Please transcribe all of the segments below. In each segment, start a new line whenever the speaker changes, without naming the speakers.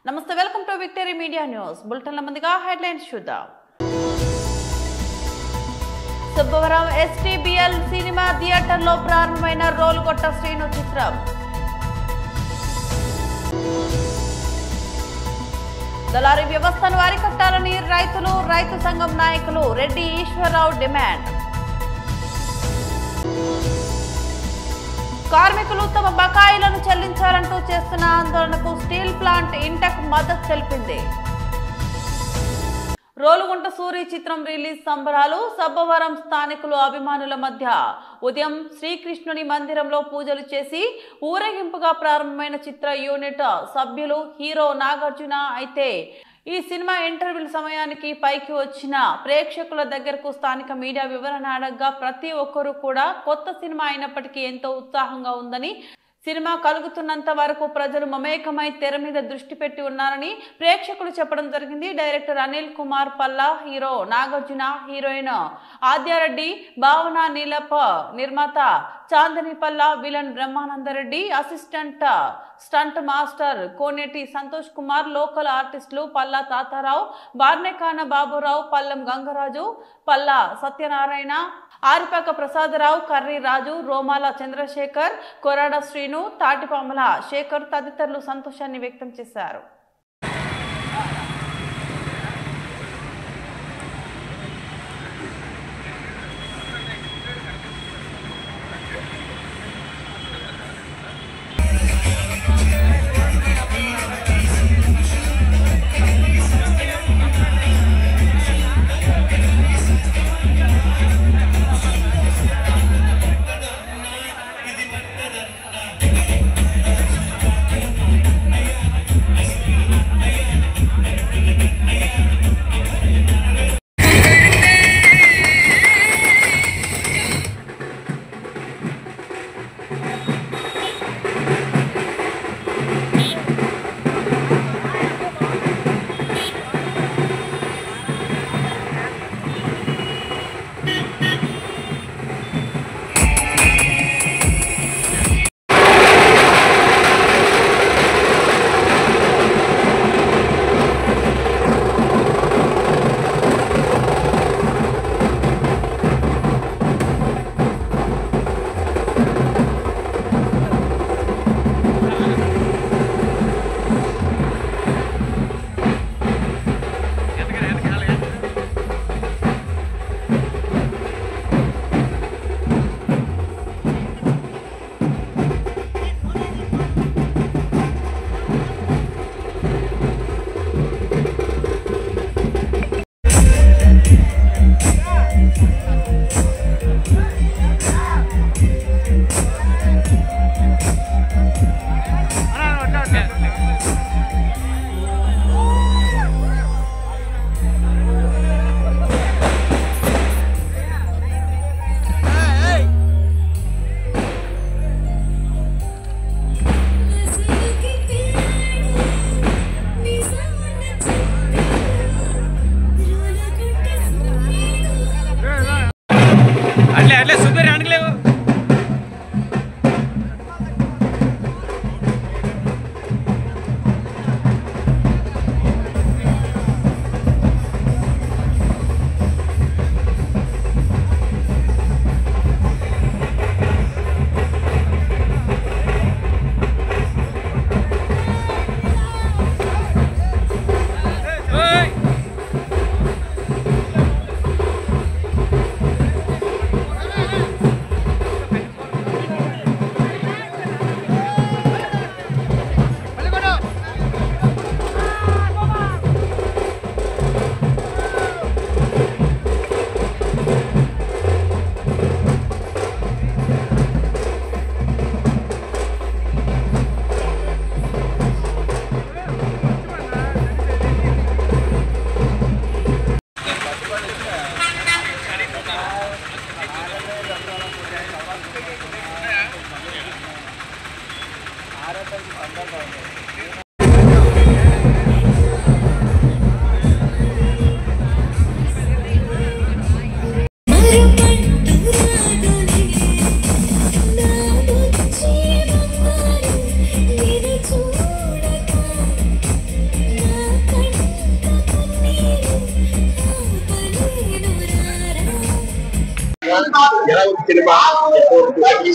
నమస్తే, welcome to Victory Media news బులెటిన్ల ముందుగా హెడ్లైన్స్ చూద్దాం. సుబ్బవరం STBL సినిమా థియేటర్లో ప్రారంభమైన రోలుగొట్ట శ్రీను చిత్రం. దళారీ వ్యవస్థను అరికట్టాలని రైతు సంఘం నాయకులు రెడ్డి ఈశ్వరరావు డిమాండ్. కార్మికులు తమ బకాయిలను చెల్లించాలంటూ చేస్తున్న ఆందోళనకు స్టీల్ ప్లాంట్ ఇంటెక్ మద్దతు తెలిపింది. రోలుగుంట సూరి చిత్రం రిలీజ్ సంబరాలు. సబ్బవరం స్థానికులు అభిమానుల మధ్య ఉదయం శ్రీకృష్ణుని మందిరంలో పూజలు చేసి ఊరేగింపుగా ప్రారంభమైన చిత్ర యూనిట్ సభ్యులు హీరో నాగార్జున. అయితే ఈ సినిమా ఇంటర్వ్యూల సమయానికి పైకి వచ్చిన ప్రేక్షకుల దగ్గరకు స్థానిక మీడియా వివరణ అడగ్గా ప్రతి ఒక్కరూ కూడా కొత్త సినిమా అయినప్పటికీ ఎంతో ఉత్సాహంగా ఉందని, సినిమా కలుగుతున్నంత వరకు ప్రజలు మమేకమై తెర మీద దృష్టి పెట్టి ఉన్నారని ప్రేక్షకులు చెప్పడం జరిగింది. Director Anil Kumar Palla, hero Nagarjuna, heroine Aadya Reddy, Bhavana Neelappa, నిర్మాత Chandini Palla, villain Brahmananda Reddy, assistant stunt master Koneti Santosh Kumar, local ఆర్టిస్టులు పల్లా తాతారావు, బార్నేకాన బాబురావు, పల్లం గంగరాజు, పల్లా సత్యనారాయణ, ఆరిపాక ప్రసాదరావు, కర్రీ రాజు, రోమాల చంద్రశేఖర్, కొరాడ శ్రీను, తాటిపాముల శేఖర్ తదితరులు సంతోషాన్ని వ్యక్తం చేశారు.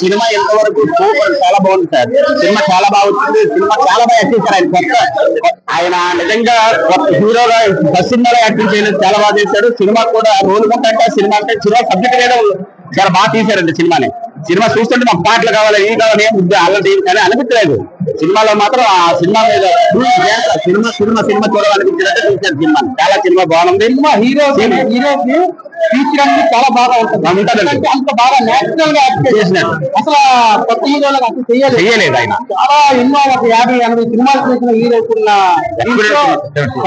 సినిమా ఎంతవరకు సూపర్, చాలా బాగుంది సార్. సినిమా చాలా బాగా వచ్చింది. సినిమా చాలా బాగా యాక్టింగ్ సార్. ఆయన నిజంగా హీరోగా ఫస్ట్ సినిమాలో యాక్టింగ్ చేయలేదు, చాలా బాగా చేశాడు. సినిమా కూడా రోల్ అంటే సినిమా అంటే సినిమా సబ్జెక్ట్ మీద చాలా బాగా తీశారండి సినిమాని. సినిమా చూస్తుంటే మాకు పాటలు కావాలి, ఏం కావాలి, ఏం అల్లది అని అనిపించలేదు. సినిమాలో మాత్రం ఆ సినిమా మీద సినిమా సినిమా సినిమా చూడాలనిపించినట్టే చూశారు సినిమా. చాలా సినిమా బాగుంది. సినిమా హీరోకి ఫీచర్ అనేది చాలా బాగా ఉంటుంది. అంత బాగా నేచురల్ గా యాక్ట్ చేసినాడు. అసలు కొత్త హీరోలకు అసలు చేయలేదు ఆయన. చాలా ఎన్నో 50-80 సినిమాలు చేసిన హీరోకున్న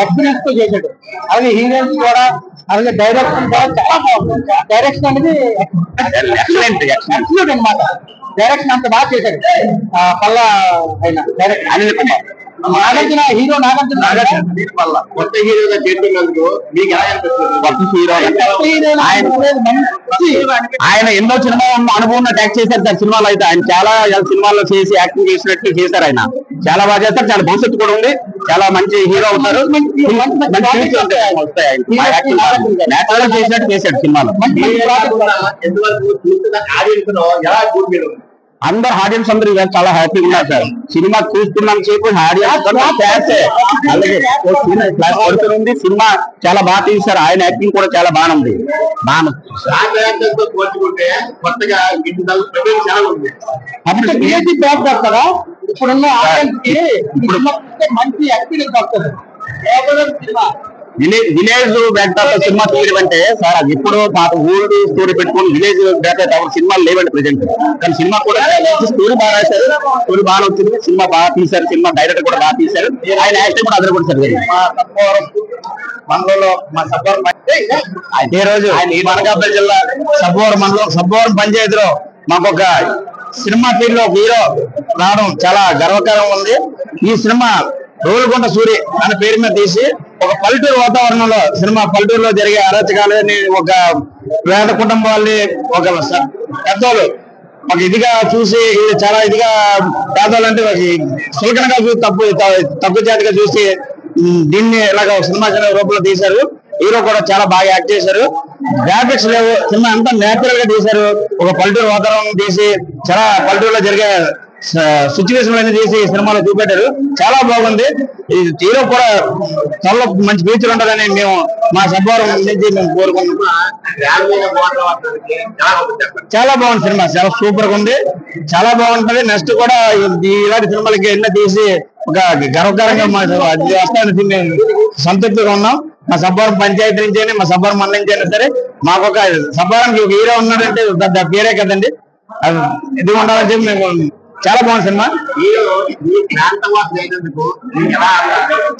ఎక్స్పీరియన్స్ తో చేశాడు. అలాగే హీరోయిన్స్ కూడా, అలాగే డైరెక్షన్ కూడా చాలా బాగుంది. డైరెక్షన్ అనేది ఎక్సలెంట్ అనమాట. డైరెక్షన్ అంత బాగా చేశాడు. పల్లా ఆయన డైరెక్ట్ అనిల్ కుమార్. నాగార్జున హీరో నాగార్జున కొత్త హీరోగా చేస్తున్నందుకు మీకు ఎలా అనిపిస్తుంది? ఆయన ఎన్నో సినిమా అనుభవం ట్యాక్ చేశారు సార్. సినిమాలో అయితే ఆయన చాలా సినిమాల్లో చేసి యాక్టింగ్ చేసినట్టు చేశారు. ఆయన చాలా బాగా చేస్తారు. చాలా భవిష్యత్తు కూడా ఉంది. చాలా మంచి హీరో అవుతారు. చేసినట్టు చేశాడు సినిమాలో. అందరు ఆడియన్స్ అందరూ చాలా హ్యాపీగా ఉన్నారు సార్. సినిమా చూస్తున్నాం సేపు ఆడియన్స్ అలాగే క్లాస్ పడుతుంది. సినిమా చాలా బాగా తీశారు. ఆయన యాక్టింగ్ కూడా చాలా బాగుంది. అప్పుడు కదా ఇప్పుడున్న ఆడియన్స్ కి మంచి ఎక్స్పీరియన్స్ వస్తుంది. విలేజ్ బ్యాక్డ్రాప్ సినిమా తీయడం అంటే సార్, అది ఎప్పుడో పాత ఓల్డ్ స్టోరీ పెట్టుకుని విలేజ్ బ్యాక్డ్రాప్ సినిమాలు లేవండి ప్రెజెంట్. కానీ సినిమా కూడా స్టోరీ బాగా రాశారు. స్టోరీ బాగా వచ్చింది. సినిమా బాగా తీశారు. సినిమా డైరెక్టర్ కూడా బాగా తీశారు. ఆయన యాక్టింగ్ కూడా అదర్ కొట్టారు. మండలంలో మా సబ్బవరం అదే రోజు అనకాపల్లి జిల్లా సబ్బవరం మండలం సబ్బవరం పంచాయతీలో మాకు ఒక సినిమా ఫీల్డ్ లో హీరో రావడం చాలా గర్వకారం ఉంది. ఈ సినిమా రోలుగొండ సూరి అనే పేరు మీద తీసి ఒక పల్లెటూరు వాతావరణంలో సినిమా, పల్లెటూరులో జరిగే అరాచకాలని, ఒక పేద కుటుంబాలని, ఒక పెద్దోళ్ళు ఒక ఇదిగా చూసి, చాలా ఇదిగా పేదోళ్ళు అంటే సులకనగా చూసి తక్కువ జాతిగా చూసి దీన్ని ఇలాగ సినిమా రూపంలో తీశారు. హీరో కూడా చాలా బాగా యాక్ట్ చేశారు. గ్రాఫిక్స్ లేవు, సినిమా అంతా నేచురల్ గా తీశారు. ఒక పల్లెటూరు వాతావరణం తీసి చాలా పల్లెటూరులో జరిగే సిచ్యువేషన్ అనేది తీసి సినిమాలో చూపెట్టారు. చాలా బాగుంది. హీరో కూడా చాలా మంచి ఫ్యూచర్ ఉంటుందని మేము మా సబ్బవరం నుంచి మేము కోరుకుంటున్నాం. చాలా బాగుంది సినిమా. చాలా సూపర్ గా ఉంది. చాలా బాగుంటది. నెక్స్ట్ కూడా ఇలాంటి సినిమాలకి ఎన్నో తీసి ఒక గర్వకారంగా మా వస్తానికి మేము సంతృప్తిగా ఉన్నాం. మా సబ్బవరం పంచాయతీ నుంచి అయినా, మా సబ్బవరం మండలం నుంచి అయినా సరే, మాకు ఒక సబ్బవరంకి ఒక హీరో ఉన్నాడంటే పెద్ద పేరే కదండి. ఇది ఉండాలని చెప్పి మేము చాలా బాగుంది సినిమా.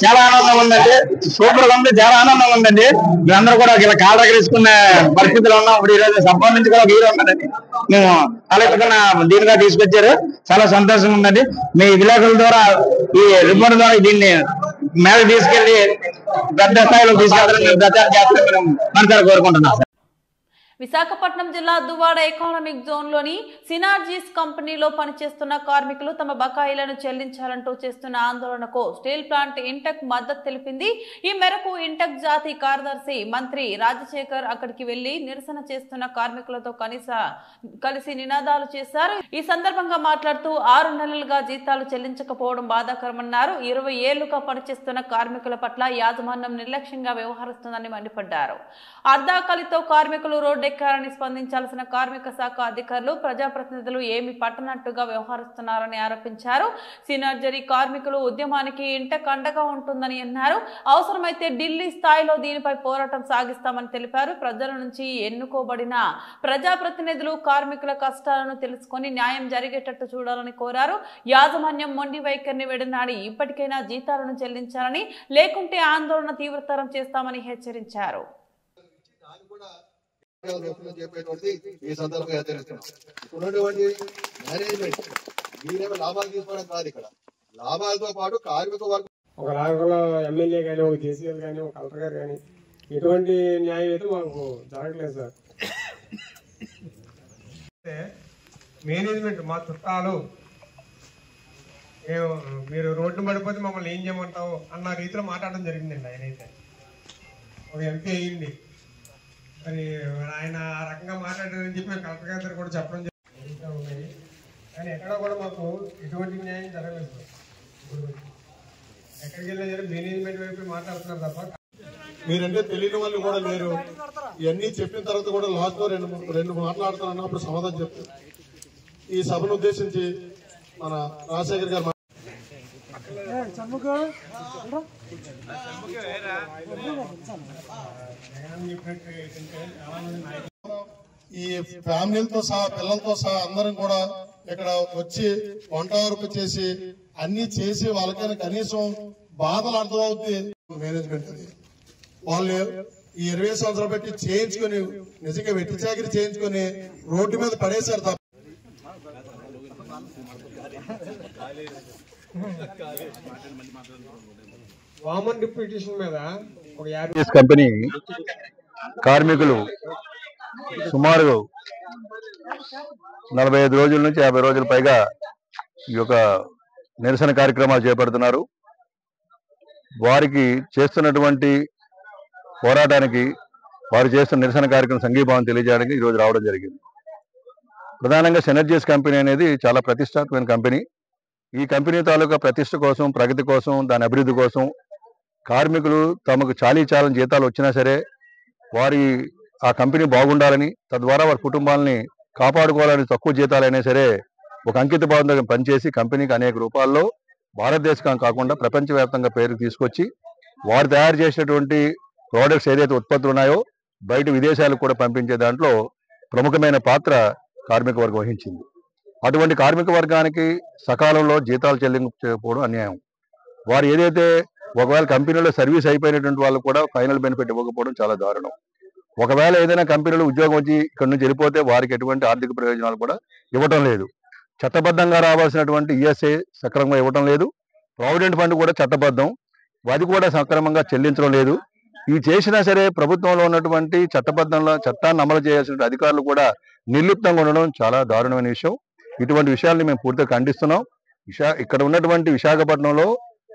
చాలా ఆనందంగా ఉందండి. సూపర్ గా ఉంది. చాలా ఆనందంగా ఉందండి. మేమందరూ కూడా ఇలా కాళ్ళ తీసుకునే పరిస్థితిలో ఉన్నాం. ఇప్పుడు ఈరోజు సబ్బవరం నుంచి కూడా ఒక హీరో ఉన్నాడండి. మేము ఆలోచన దీనిగా తీసుకొచ్చారు. చాలా సంతోషంగా ఉందండి. మీ విలేకరుల ద్వారా, ఈ రిపోర్ట్ ద్వారా దీన్ని మేర తీసుకెళ్లి పెద్ద స్థాయిలో తీసుకెళ్తారని ప్రచారం చేస్తారని మనసారా కోరుకుంటున్నాం.
విశాఖపట్నం జిల్లా దువ్వాడ ఎకానమిక్ జోన్లోని సినార్జీస్ కంపెనీలో పనిచేస్తున్న కార్మికులు తమ బకాయిలను చెల్లించాలంటూ చేస్తున్న ఆందోళనకు స్టీల్ ప్లాంట్ ఇంటెక్ మద్దతు తెలిపింది. ఈ మేరకు ఇంటెక్ జాతీయ కార్యదర్శి మంత్రి రాజశేఖర్ అక్కడికి వెళ్లి నిరసన చేస్తున్న కార్మికులతో కలిసి నినాదాలు చేశారు. ఈ సందర్భంగా మాట్లాడుతూ 6 నెలలుగా జీతాలు చెల్లించకపోవడం బాధాకరమన్నారు. 20 ఏళ్లుగా పనిచేస్తున్న కార్మికుల పట్ల యాజమాన్యం నిర్లక్ష్యంగా వ్యవహరిస్తుందని మండిపడ్డారు. అర్ధాకలితో కార్మికులు రోడ్డు ఎక్కారని స్పందించాల్సిన కార్మిక శాఖ అధికారులు, ప్రజాప్రతినిధులు ఏమి పట్టనట్టుగా వ్యవహరిస్తున్నారని ఆరోపించారు. సినర్జరీ కార్మికులు ఉద్యమానికి ఇంటెక్ అండగా ఉంటుందని అన్నారు. అవసరమైతే ఢిల్లీ స్థాయిలో దీనిపై పోరాటం సాగిస్తామని తెలిపారు. ప్రజల నుంచి ఎన్నుకోబడిన ప్రజాప్రతినిధులు కార్మికుల కష్టాలను తెలుసుకొని న్యాయం జరిగేటట్టు చూడాలని కోరారు. యాజమాన్యం మొండి వైఖరిని విడనాడి ఇప్పటికైనా జీతాలను చెల్లించాలని, లేకుంటే ఆందోళన తీవ్రతరం చేస్తామని హెచ్చరించారు.
చెప్పేటువంటి ఈ సందర్భంగా హెచ్చరిస్తున్నాం. ఇప్పుడున్నటువంటి మేనేజ్మెంట్ మీరేమో లాభాలు తీసుకోవడం కాదు. ఇక్కడ లాభాలతో పాటు కార్మిక వర్గం,
ఒక రాష్ట్రంలో ఎమ్మెల్యే కానీ, ఒక కేసీఆర్ కానీ, ఒక కలెక్టర్ గారు కానీ, ఎటువంటి న్యాయం అయితే మాకు జరగట్లేదు సార్. మేనేజ్మెంట్ మా చుట్టాలు, మీరు రోడ్డు పడిపోతే మమ్మల్ని ఏం చేయమంటావు అన్న రీతిలో మాట్లాడడం జరిగిందండి. ఆయన అయితే ఒక ఎంపీ అయ్యింది. మరి ఆయన ఆ రకంగా మాట్లాడారని చెప్పి మేము కలెక్టర్ గారి కూడా చెప్పడం జరిగింది. కానీ ఎక్కడ కూడా మాకు ఎటువంటి న్యాయం జరగలేదు. ఎక్కడికి వెళ్ళినా సరే మేనేజ్మెంట్ వైపు మాట్లాడుతున్నారు తప్ప
మీరంటే తెలియని వాళ్ళు కూడా లేరు. ఇవన్నీ చెప్పిన తర్వాత కూడా లాస్ట్ లో రెండు మాట్లాడుతారన్న అప్పుడు సమాధానం చెప్తారు. ఈ సభను ఉద్దేశించి మన రాజశేఖర్ గారు ఈ ఫ్యామిలీలతో సహా పిల్లలతో సహా అందరం కూడా ఇక్కడ వచ్చి వంట వరకు చేసి అన్ని చేసి వాళ్ళకైనా కనీసం బాధలు అర్థమవుతుంది. మేనేజ్మెంట్ అది వాళ్ళు ఈ 20 సంవత్సరాలు పెట్టి చేయించుకొని నిజంగా వెట్టి చాకరీ చేయించుకొని రోడ్డు మీద పడేశారు తప్ప
వామన్ డిప్యూటేషన్ మీద ఒక 50
కంపెనీ కార్మికులు సుమారు 45 రోజుల నుంచి 50 రోజుల పైగా ఈ యొక్క నిరసన కార్యక్రమాలు చేపడుతున్నారు. వారికి చేస్తున్నటువంటి పోరాటానికి వారు చేస్తున్న నిరసన కార్యక్రమం సంఘీభావం తెలియజేయడానికి ఈరోజు రావడం జరిగింది. ప్రధానంగా సినర్జీస్ కంపెనీ అనేది చాలా ప్రతిష్టాత్మకమైన కంపెనీ. ఈ కంపెనీ తాలూకా ప్రతిష్ట కోసం, ప్రగతి కోసం, దాని అభివృద్ధి కోసం కార్మికులు తమకు చాలీచాలని జీతాలు వచ్చినా సరే వారి ఆ కంపెనీ బాగుండాలని, తద్వారా వారి కుటుంబాలని కాపాడుకోవాలని తక్కువ జీతాలైనా సరే ఒక అంకిత భావంతో పనిచేసి కంపెనీకి అనేక రూపాల్లో భారతదేశం కాకుండా ప్రపంచవ్యాప్తంగా పేరు తీసుకొచ్చి వారు తయారు చేసినటువంటి ప్రోడక్ట్స్ ఏదైతే ఉత్పత్తులు ఉన్నాయో బయట విదేశాలకు కూడా పంపించే దాంట్లో ప్రముఖమైన పాత్ర కార్మిక వర్గం వహించింది. అటువంటి కార్మిక వర్గానికి సకాలంలో జీతాలు చెల్లించకపోవడం అన్యాయం. వారు ఏదైతే ఒకవేళ కంపెనీలో సర్వీస్ అయిపోయినటువంటి వాళ్ళు కూడా ఫైనల్ బెనిఫిట్ ఇవ్వకపోవడం చాలా దారుణం. ఒకవేళ ఏదైనా కంపెనీలో ఉద్యోగం వచ్చి ఇక్కడి నుంచి వెళ్ళిపోతే వారికి ఎటువంటి ఆర్థిక ప్రయోజనాలు కూడా ఇవ్వటం లేదు. చట్టబద్ధంగా రావాల్సినటువంటి ఈఎస్ఐ సక్రమంగా ఇవ్వటం లేదు. ప్రావిడెంట్ ఫండ్ కూడా చట్టబద్ధం, అది కూడా సక్రమంగా చెల్లించడం లేదు. ఇవి చేసినా సరే ప్రభుత్వంలో ఉన్నటువంటి చట్టాన్ని అమలు చేయాల్సిన అధికారులు కూడా నిర్లిప్తంగా ఉండడం చాలా దారుణమైన విషయం. ఇటువంటి విషయాల్ని మేము పూర్తిగా ఖండిస్తున్నాం. ఇక్కడ ఉన్నటువంటి విశాఖపట్నంలో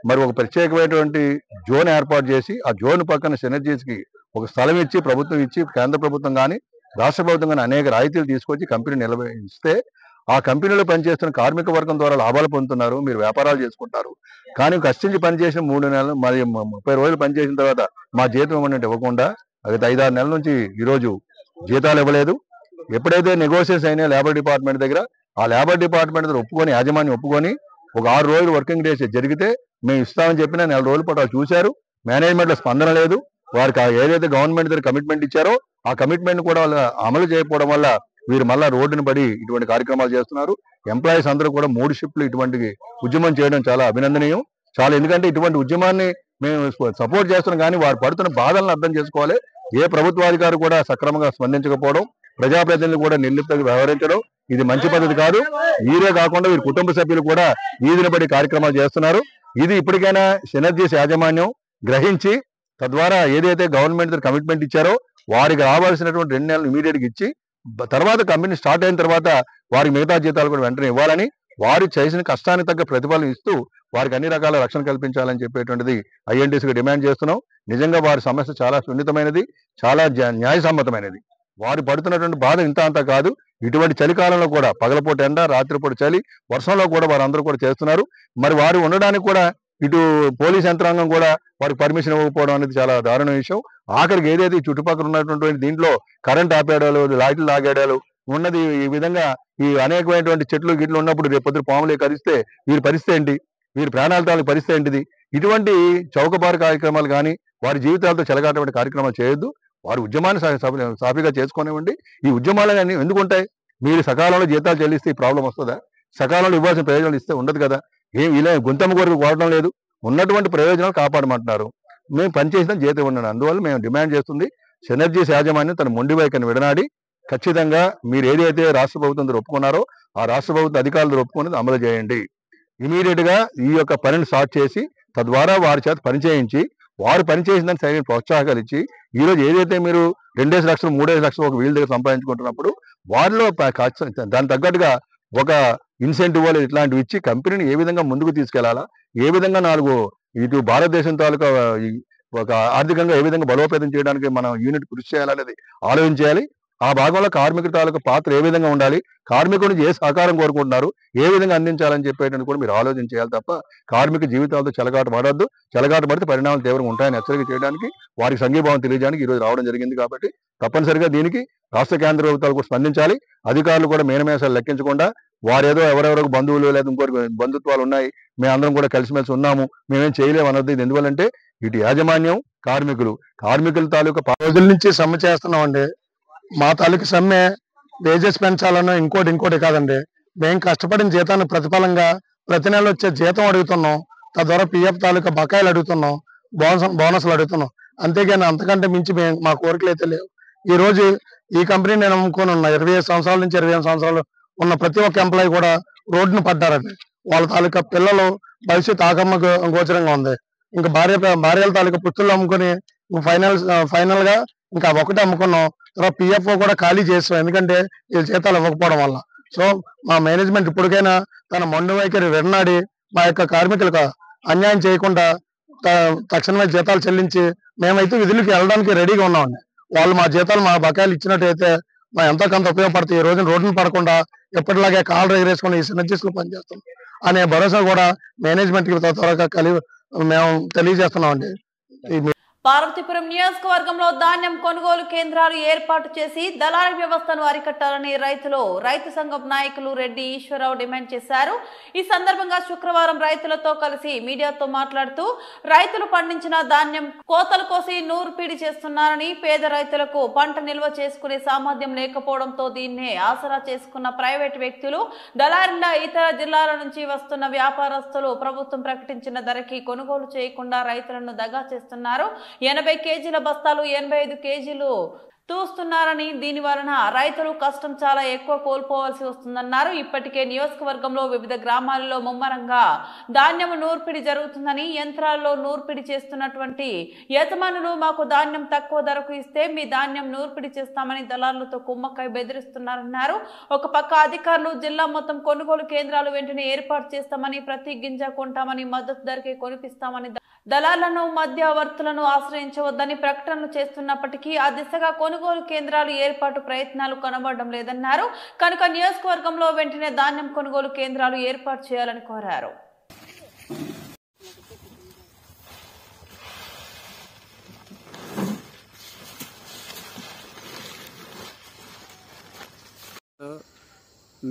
మరి ఒక ప్రత్యేకమైనటువంటి జోన్ ఏర్పాటు చేసి ఆ జోన్ పక్కన సినర్జీస్కి ఒక స్థలం ఇచ్చి ప్రభుత్వం ఇచ్చి కేంద్ర ప్రభుత్వం కానీ రాష్ట్ర ప్రభుత్వం కానీ అనేక రాయితీలు తీసుకొచ్చి కంపెనీ నిలబడిస్తే ఆ కంపెనీలో పనిచేస్తున్న కార్మిక వర్గం ద్వారా లాభాలు పొందుతున్నారు. మీరు వ్యాపారాలు చేసుకుంటారు. కానీ కష్టించి పనిచేసిన 3 నెలలు మరి 30 రోజులు పనిచేసిన తర్వాత మా జీతం ఇవ్వమంటే ఇవ్వకుండా గత 5-6 నెలల నుంచి ఈరోజు జీతాలు ఇవ్వలేదు. ఎప్పుడైతే నెగోషియేషన్స్ అయినా లేబర్ డిపార్ట్మెంట్ దగ్గర ఆ లేబర్ డిపార్ట్మెంట్ దగ్గర ఒప్పుకొని యాజమాన్యం ఒప్పుకొని ఒక 6 రోజులు వర్కింగ్ డేస్ జరిగితే మేము ఇస్తామని చెప్పిన 4 రోజుల పాటు వాళ్ళు చూశారు. మేనేజ్మెంట్లో స్పందన లేదు. వారికి ఏదైతే గవర్నమెంట్ దగ్గర కమిట్మెంట్ ఇచ్చారో ఆ కమిట్మెంట్ కూడా వాళ్ళు అమలు చేయకపోవడం వల్ల వీరు మళ్ళా రోడ్డును పడి ఇటువంటి కార్యక్రమాలు చేస్తున్నారు. ఎంప్లాయీస్ అందరూ కూడా 3 షిఫ్ట్లు ఇటువంటి ఉద్యమం చేయడం చాలా అభినందనీయం. ఎందుకంటే ఇటువంటి ఉద్యమాన్ని మేము సపోర్ట్ చేస్తున్నాం. కానీ వారు పడుతున్న బాధలను అర్థం చేసుకోవాలి. ఏ ప్రభుత్వాధికారి కూడా సక్రమంగా స్పందించకపోవడం, ప్రజాప్రతినిధులు కూడా నిర్లిప్తంగా వ్యవహరించడం ఇది మంచి పద్ధతి కాదు. వీరే కాకుండా వీరి కుటుంబ సభ్యులు కూడా వీధిని పడి కార్యక్రమాలు చేస్తున్నారు. ఇది ఇప్పటికైనా సినర్జీస్ యాజమాన్యం గ్రహించి తద్వారా ఏదైతే గవర్నమెంట్ దగ్గర కమిట్మెంట్ ఇచ్చారో వారికి రావాల్సినటువంటి 2 నెలలు ఇమీడియట్ గా ఇచ్చి తర్వాత కంపెనీ స్టార్ట్ అయిన తర్వాత వారికి మిగతా జీతాలు కూడా వెంటనే ఇవ్వాలని, వారు చేసిన కష్టానికి తగ్గ ప్రతిఫలం ఇస్తూ వారికి అన్ని రకాల రక్షణ కల్పించాలని చెప్పేటువంటిది ఐఎన్టీసీగా డిమాండ్ చేస్తున్నాం. నిజంగా వారి సమస్య చాలా సున్నితమైనది, చాలా న్యాయసమ్మతమైనది. వారు పడుతున్నటువంటి బాధ ఇంత అంతా కాదు. ఇటువంటి చలికాలంలో కూడా పగలపూట ఎండ, రాత్రిపూట చలి, వర్షంలో కూడా వారందరూ కూడా చేస్తున్నారు. మరి వారు ఉండడానికి కూడా ఇటు పోలీస్ యంత్రాంగం కూడా వారికి పర్మిషన్ ఇవ్వకపోవడం అనేది చాలా దారుణ విషయం. ఆఖరికి ఏదైతే ఈ చుట్టుపక్కల ఉన్నటువంటి దీంట్లో కరెంట్ ఆపేయడాలు, లైట్లు లాగేయడాలు ఉన్నది. ఈ విధంగా ఈ అనేకమైనటువంటి చెట్లు గిట్లు ఉన్నప్పుడు రేపు పొద్దున పాములే కరిస్తే వీరి పరిస్థితి ఏంటి, వీరి ప్రాణాలతో పరిస్థితి ఏంటిది? ఇటువంటి చౌకబారు కార్యక్రమాలు కానీ వారి జీవితాలతో చెలగాటటువంటి కార్యక్రమాలు చేయొద్దు. వారి ఉద్యమాన్ని సాఫీగా చేసుకోనివ్వండి. ఈ ఉద్యమాలు కానీ ఎందుకు ఉంటాయి? మీరు సకాలంలో జీతాలు చెల్లిస్తే ఈ ప్రాబ్లం వస్తుందా? సకాలంలో ఇవ్వాల్సిన ప్రయోజనాలు ఇస్తే ఉండదు కదా. ఇలా గుంతమ్మ కొరకు కోరడం లేదు. ఉన్నటువంటి ప్రయోజనాలు కాపాడమంటున్నారు. మేము పనిచేసిన జీతం ఇవ్వండి. అందువల్ల మేము డిమాండ్ చేస్తుంది సినర్జీస్ యాజమాన్యం తన మొండి వైఖరిని విడనాడి ఖచ్చితంగా మీరు ఏదైతే రాష్ట్ర ప్రభుత్వం ఒప్పుకున్నారో ఆ రాష్ట్ర ప్రభుత్వ అధికారులు ఒప్పుకున్నది అమలు చేయండి. ఇమీడియట్ గా ఈ యొక్క పనిని స్టార్ట్ చేసి తద్వారా వారి చేత పనిచేయించి వారు పనిచేసిందని సరైన ప్రోత్సాహకాలు ఇచ్చి ఈరోజు ఏదైతే మీరు 2 లక్షలు 3 లక్షలు ఒక వీళ్ళ దగ్గర సంపాదించుకుంటున్నప్పుడు వారిలో దాని తగ్గట్టుగా ఒక ఇన్సెంటివ్ వాళ్ళు ఇట్లాంటివి ఇచ్చి కంపెనీని ఏ విధంగా ముందుకు తీసుకెళ్లాలా, ఏ విధంగా 4 ఇటు భారతదేశం తాలూకా
ఒక ఆర్థికంగా ఏ విధంగా బలోపేతం చేయడానికి మనం యూనిట్ కృషి చేయాలనేది ఆలోచించాలి. ఆ భాగంలో కార్మికుల తాలూకు పాత్ర ఏ విధంగా ఉండాలి, కార్మికుల నుంచి ఏ సహకారం కోరుకుంటున్నారు, ఏ విధంగా అందించాలని చెప్పేటప్పుడు కూడా మీరు ఆలోచన చేయాలి తప్ప కార్మిక జీవితాలతో చెలగాట పడొద్దు. చెలగాట పడితే పరిణామాలు తీవ్రంగా ఉంటాయని హెచ్చరిక చేయడానికి, వారికి సంఘీభావం తెలియజేయడానికి ఈరోజు రావడం జరిగింది. కాబట్టి తప్పనిసరిగా దీనికి రాష్ట్ర కేంద్ర ప్రభుత్వాలు కూడా స్పందించాలి. అధికారులు కూడా మేనమేషాలు లెక్కించకుండా వారేదో ఎవరెవరికి బంధువులు లేదా ఇంకోటి బంధుత్వాలు ఉన్నాయి, మేమందరం కూడా కలిసిమెలిసి ఉన్నాము, మేమేం చేయలేము అన్నది. ఇది ఎందువల్లంటే ఇటు యాజమాన్యం, కార్మికుల తాలూకా
రోజుల నుంచి సమ్మె చేస్తున్నామండి. మా తాలూకు సమ్మె వేజెస్ పెంచాలన్నా ఇంకోటి కాదండి. మేము కష్టపడిన జీతాన్ని ప్రతిఫలంగా ప్రతి నెల వచ్చే జీతం అడుగుతున్నాం. తద్వారా పిఎఫ్ తాలూకా బకాయిలు అడుగుతున్నాం, బోనస్లు అడుగుతున్నాం. అంతేగాని అంతకంటే మించి మా కోరికలు అయితే లేవు. ఈ రోజు ఈ కంపెనీ నేను నమ్ముకొని ఉన్నా. 25 సంవత్సరాల నుంచి 28 సంవత్సరాలు ఉన్న ప్రతి ఒక్క ఎంప్లాయీ కూడా రోడ్డును పడ్డారండి. వాళ్ళ తాలూకా పిల్లలు భవిష్యత్తు ఆగమ్మ గోచరంగా ఉంది. ఇంకా భార్యల తాలూకా పుత్రులు అమ్ముకొని ఫైనల్ గా ఇంకా ఒకటి అమ్ముకున్నాం. తర్వాత పిఎఫ్ఓ కూడా ఖాళీ చేస్తాం, ఎందుకంటే వీళ్ళ జీతాలు ఇవ్వకపోవడం వల్ల. సో మా మేనేజ్మెంట్ ఇప్పటికైనా తన మొండి వైఖరి విడనాడి మా యొక్క కార్మికులకు అన్యాయం చేయకుండా తక్షణమే జీతాలు చెల్లించి మేమైతే విధులకు వెళ్ళడానికి రెడీగా ఉన్నామండి. వాళ్ళు మా జీతాలు మా బకాయిలు ఇచ్చినట్టయితే మా ఎంతో కొంత ఉపయోగపడతాయి. ఈ రోజున రోడ్డును పడకుండా ఎప్పటిలాగే కాళ్ళు ఎగరేసుకుని ఈ సినర్జీస్ లో పనిచేస్తాం అనే భరోసా కూడా మేనేజ్మెంట్ కి త్వరగా మేము తెలియజేస్తున్నామండి.
పార్వతీపురం నియోజకవర్గంలో ధాన్యం కొనుగోలు కేంద్రాలు ఏర్పాటు చేసి దళారీ వ్యవస్థను అరికట్టాలని రైతు సంఘం నాయకులు రెడ్డి ఈశ్వరరావు డిమాండ్ చేశారు. ఈ సందర్భంగా శుక్రవారం రైతులతో కలిసి మీడియాతో మాట్లాడుతూ రైతులు పండించిన ధాన్యం కోతలు కోసి నూర్పిడి చేస్తున్నారని, పేద రైతులకు పంట నిల్వ చేసుకునే సామర్థ్యం లేకపోవడంతో దీన్నే ఆసరా చేసుకున్న ప్రైవేటు వ్యక్తులు, దళారీల, ఇతర జిల్లాల నుంచి వస్తున్న వ్యాపారస్తులు ప్రభుత్వం ప్రకటించిన ధరకి కొనుగోలు చేయకుండా రైతులను దగా చేస్తున్నారు. 80 కేజీల బస్తాలు 85 కేజీలు తూస్తున్నారని, దీని వలన రైతులు కష్టం చాలా ఎక్కువ కోల్పోవాల్సి వస్తుందన్నారు. ఇప్పటికే నియోజకవర్గంలో వివిధ గ్రామాలలో ముమ్మరంగా ధాన్యం నూర్పిడి జరుగుతుందని, యంత్రాల్లో నూర్పిడి చేస్తున్నటువంటి యజమానులు మాకు ధాన్యం తక్కువ ధరకు ఇస్తే మీ ధాన్యం నూర్పిడి చేస్తామని దళారులతో కుమ్మక్కై బెదిరిస్తున్నారన్నారు. ఒక పక్క అధికారులు జిల్లా మొత్తం కొనుగోలు కేంద్రాలు వెంటనే ఏర్పాటు చేస్తామని, ప్రతి గింజ కొంటామని, మద్దతు ధరకే కొనిపిస్తామని దళాలను, మధ్యవర్తులను ఆశ్రయించవద్దని ప్రకటనలు చేస్తున్నప్పటికీ ఆ దిశగా కొనుగోలు కేంద్రాలు ఏర్పాటు ప్రయత్నాలు కనబడడం లేదన్నారు. కనుక నియోజకవర్గంలో వెంటనే ధాన్యం కొనుగోలు కేంద్రాలు ఏర్పాటు చేయాలని కోరారు.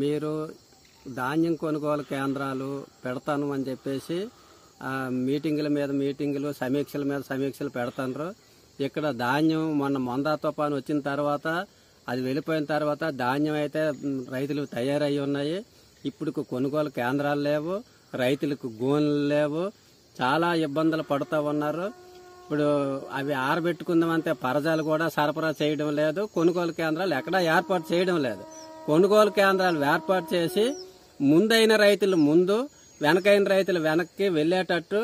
మీరు ధాన్యం కొనుగోలు కేంద్రాలు పెడతాను అని చెప్పేసి మీటింగుల మీద మీటింగులు, సమీక్షల మీద సమీక్షలు పెడతారు. ఇక్కడ ధాన్యం మొన్న మొందా తుఫాను వచ్చిన తర్వాత అది వెళ్ళిపోయిన తర్వాత ధాన్యం అయితే రైతులు తయారయ్యి ఉన్నాయి. ఇప్పుడు కొనుగోలు కేంద్రాలు లేవు, రైతులకు గోన్లు లేవు, చాలా ఇబ్బందులు పడుతూ ఉన్నారు. ఇప్పుడు అవి ఆరబెట్టుకుందామంటే పరజాలు కూడా సరఫరా చేయడం లేదు, కొనుగోలు కేంద్రాలు ఎక్కడా ఏర్పాటు చేయడం లేదు. కొనుగోలు కేంద్రాలు ఏర్పాటు చేసి ముందైన రైతులు ముందు, వెనకైన రైతులు వెనక్కి వెళ్లేటట్టు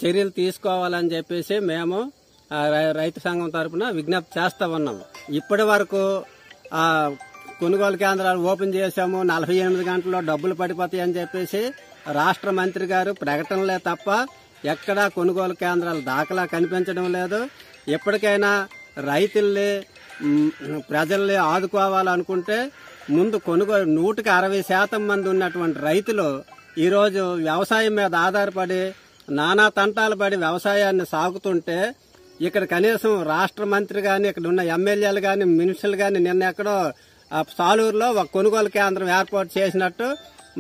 చర్యలు తీసుకోవాలని చెప్పేసి మేము రైతు సంఘం తరఫున విజ్ఞప్తి చేస్తా ఉన్నాము. ఇప్పటి వరకు కొనుగోలు కేంద్రాలు ఓపెన్ చేశాము, 48 గంటల్లో డబ్బులు పడిపోతాయి అని చెప్పేసి రాష్ట్ర మంత్రి గారు ప్రకటనలే తప్ప ఎక్కడా కొనుగోలు కేంద్రాల దాఖలా కనిపించడం లేదు. ఎప్పటికైనా రైతుల్ని, ప్రజల్ని ఆదుకోవాలనుకుంటే ముందు కొనుగోలు 160% మంది ఉన్నటువంటి రైతులు ఈరోజు వ్యవసాయం మీద ఆధారపడి నానా తంటాలు పడి వ్యవసాయాన్ని సాగుతుంటే ఇక్కడ కనీసం రాష్ట్ర మంత్రి గాని, ఇక్కడ ఉన్న ఎమ్మెల్యేలు గాని, మినిస్టర్లు గాని నిన్న ఎక్కడో సాలూరులో ఒక కొనుగోలు కేంద్రం ఏర్పాటు చేసినట్టు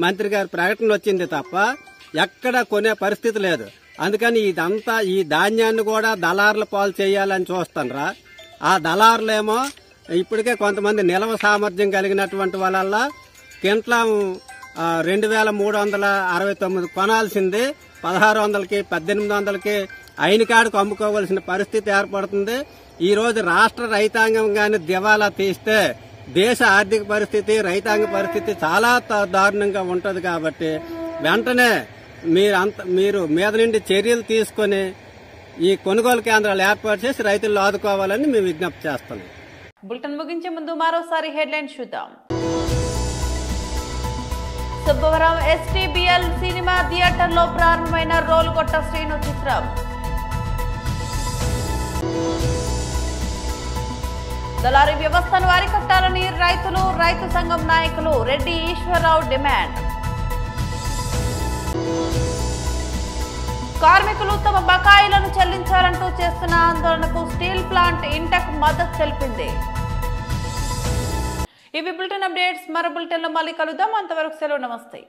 మంత్రి గారి ప్రకటన వచ్చింది తప్ప ఎక్కడ కొనే పరిస్థితి లేదు. అందుకని ఇదంతా ఈ ధాన్యాన్ని కూడా దళారుల పాలు చేయాలని చూస్తాన్రా. ఆ దళారులేమో ఇప్పటికే కొంతమంది నిల్వ సామర్థ్యం కలిగినటువంటి వాళ్ళ కింట్లం 2369 కొనాల్సింది 1600కి 1800కి అయిన కాడకు అమ్ముకోవాల్సిన పరిస్థితి ఏర్పడుతుంది. ఈ రోజు రాష్ట్ర రైతాంగం గాని దివాలా తీస్తే దేశ ఆర్థిక పరిస్థితి, రైతాంగ పరిస్థితి చాలా దారుణంగా ఉంటది. కాబట్టి వెంటనే మీరు మీద నుండి చర్యలు తీసుకుని ఈ కొనుగోలు కేంద్రాలు ఏర్పాటు చేసి రైతులను ఆదుకోవాలని మేము విజ్ఞప్తి చేస్తున్నాం.
బులెటిన్ ముగించే ముందు మరోసారి హెడ్లైన్స్ చూద్దాం. సుబ్బవరం STBL సినిమా థియేటర్లో ప్రారంభమైన రోలుగొట్ట శ్రీను చిత్రం. దళారీ వ్యవస్థను అరికట్టాలని రైతులు రైతు సంఘం నాయకులు రెడ్డి ఈశ్వరరావు డిమాండ్. కార్మికులు తమ బకాయిలను చెల్లించాలంటూ చేస్తున్న ఆందోళనకు స్టీల్ ప్లాంట్ ఇంటెక్ మద్దతు తెలిపింది. ఇవి బులెటిన్ అప్డేట్స్. మరో బులెటిన్లో మళ్ళీ కలుద్దాం. అంతవరకు సెలవు. నమస్తే.